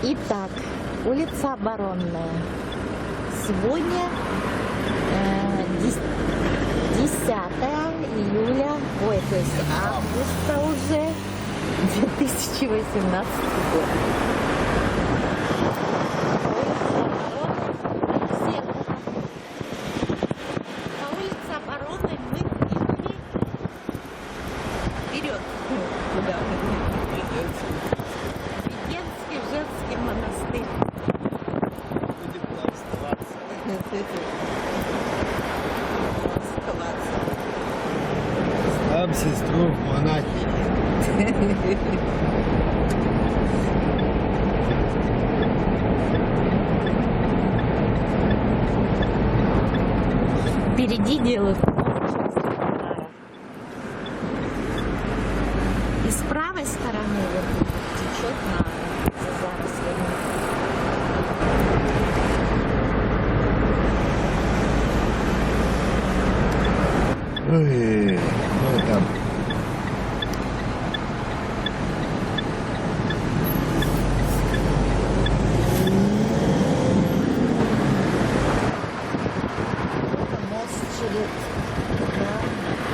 Итак, улица Оборонная. Сегодня 10 июля, то есть августа уже, 2018 год. По улице Оборонной мы пришли вперед. Куда мы придете? Введенский женский монастырь. Будем там оставаться. Там сестру в монахини. Впереди делают мост через Краснодар. И с правой стороны вот течет за зарослями. Ой, ну там. Это мост через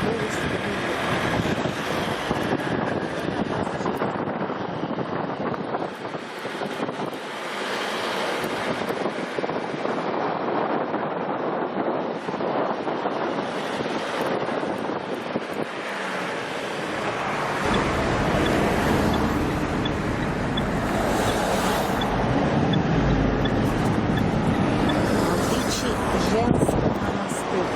повесть. Женский монастырь.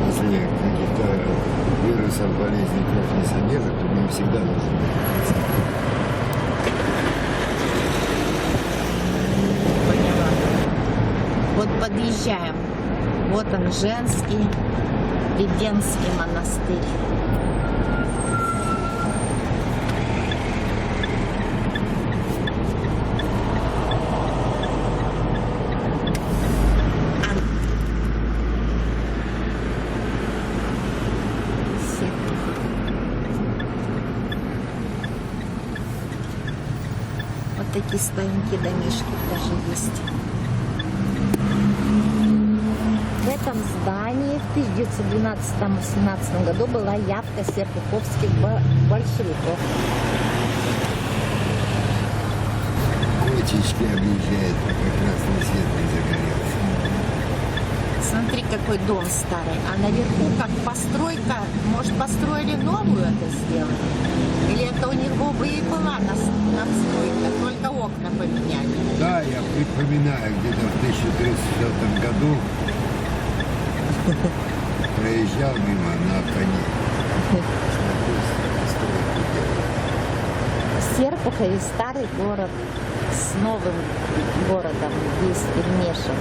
Если каких-то вирусов, болезней кровь не содержит, то мне всегда нужно находиться. Поняла. Вот подъезжаем. Вот он, женский Введенский монастырь. Вот такие стоянки, домишки даже есть. В этом здании в 1912-18 году была явка серпуховских большевиков. Котички объезжает, пока красный свет не загорелся. Смотри, какой дом старый. А наверху как постройка. Может, построили новую это сделали? Или это у него и была настройка, только окна поменяли? Да, я припоминаю, где-то в 1304 году проезжал мимо на коне. Серпухове старый город с новым городом весь перемешан.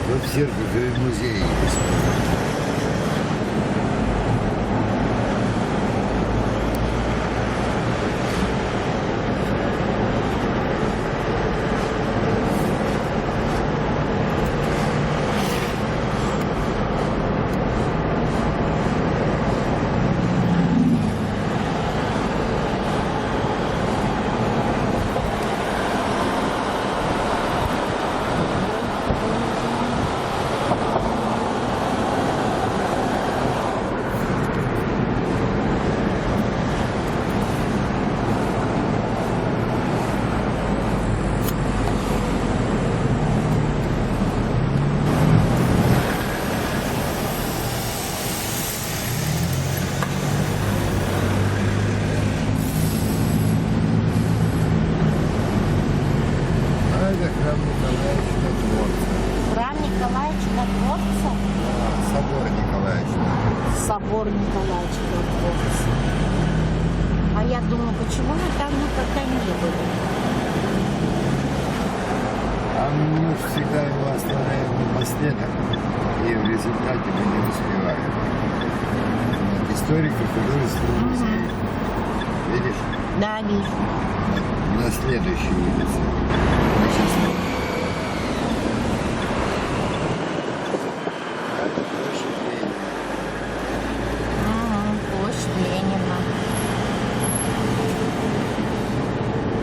Вот в Серпухове музей есть. Чудотворца? Собор Николаевича. Собор Николая Чудотворца. А я думаю, почему мы там никогда не были? А мы всегда его оставляем напоследок, и в результате мы не успеваем. Вот, историко-художественный музей. Видишь? Да, вижу. На следующей улице. Мы сейчас это площадь Ленина. Площадь Ленина.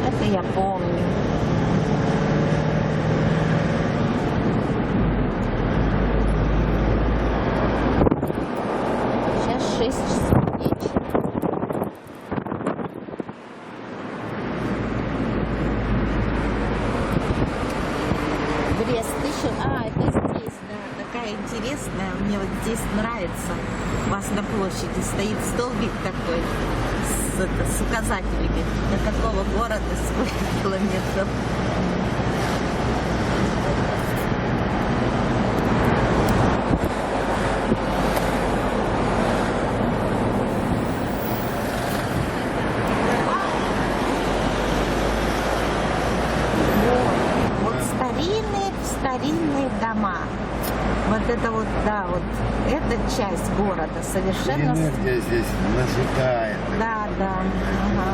Это я помню. Сейчас 6 часов вечера. Брест еще. Это здесь, да. Такая интересная. Мне вот здесь нравится. У вас на площади стоит столбик такой с указателями, до какого города сколько километров. Вот старинные дома. Вот это вот, да, вот эта часть города совершенно... энергия здесь нажитает. Да, да. Ага.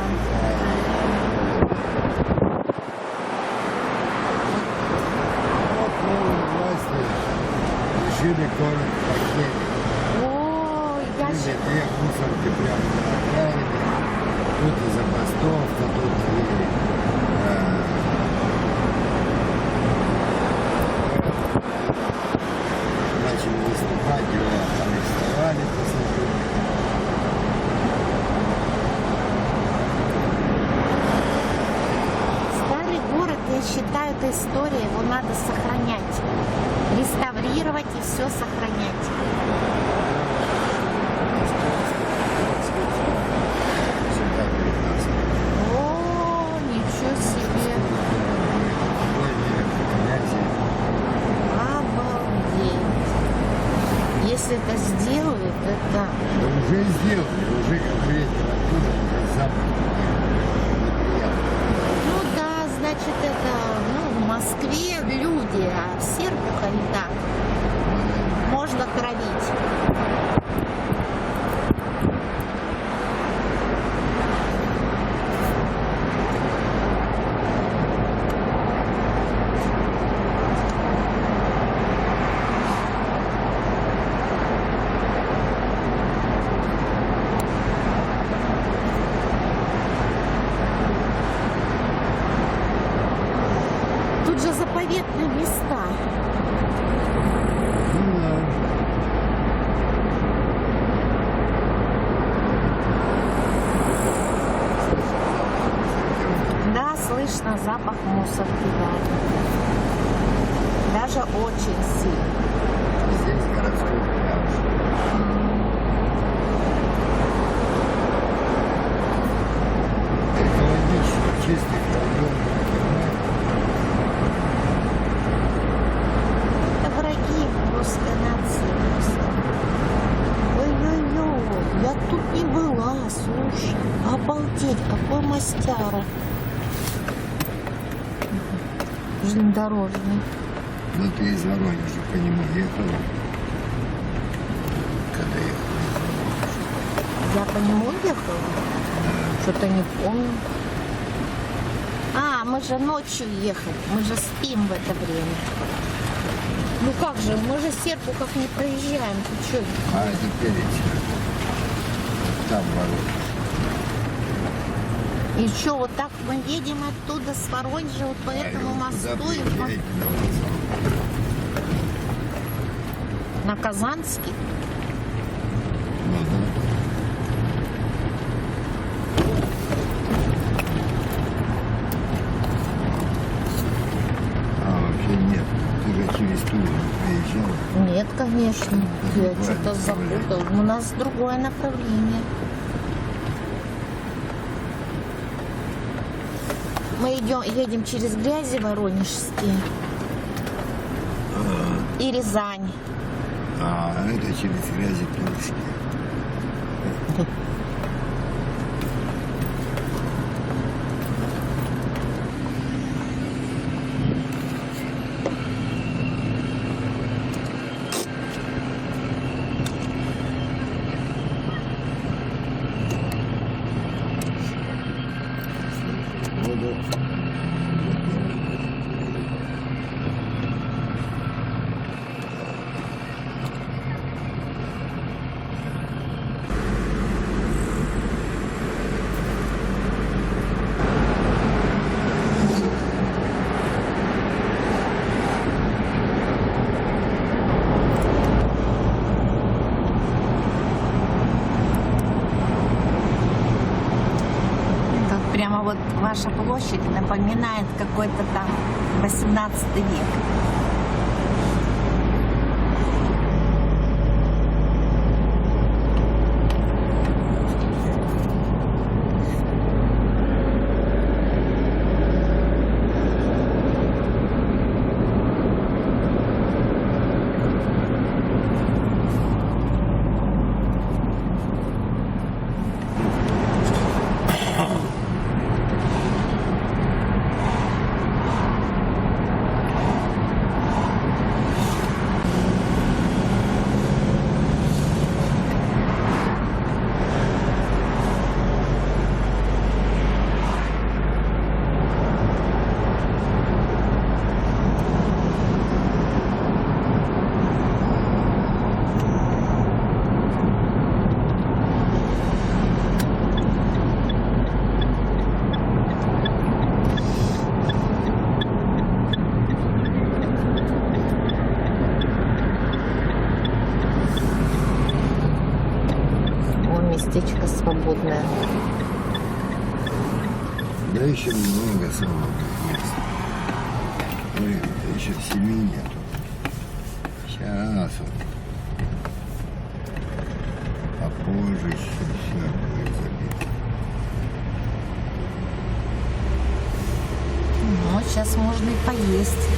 Вот новые власти решили город покинуть. Ой, я Люди, же... две мусорки прямо на окраине. Тут и забастовка, тут и... начали выступать, его арестовали после этого. Старый город, я считаю, это история, его надо сохранять. Реставрировать и все сохранять. Всегда перед нас. О, ничего себе. Обалдеть. Если это сделают, это... Да уже сделали, уже как ветер оттуда, уже запах неприятный. Ну да, значит, это, в Москве люди, а в Серпухове так. Можно травить. Тут же заповедные места. Ну да. Да, слышно запах мусорки, да. Даже очень сильно. Здесь городской пляж. Экологично чистый район. Это враги русской нации просто. Ой-ой-ой, я тут не была, слушай. Обалдеть, какой мастяра. Железнодорожный. Но ты из Воронежа по нему ехала? Когда ехала? Я по нему ехала? Что-то не помню. Мы же ночью ехали, мы же спим в это время. Ну как же, мы же Серпухов не проезжаем, ты что? А это перед там ворота. И что, вот так мы едем оттуда с Воронежа, вот по этому мосту и на Казанский? Ну да. Вообще нет. Ты же через Тулу приезжала? Нет, конечно. Я Другое что-то направление. запутала. У нас другое направление. Мы едем через Грязи Воронежские и Рязань. А это через грязи Турушки. Тут прямо вот ваша площадь напоминает какой-то там 18 век. Местечко свободное. Да еще много свободных мест. Блин, еще 7 нету. Сейчас вот. А позже еще все будет забито. Ну, сейчас можно и поесть.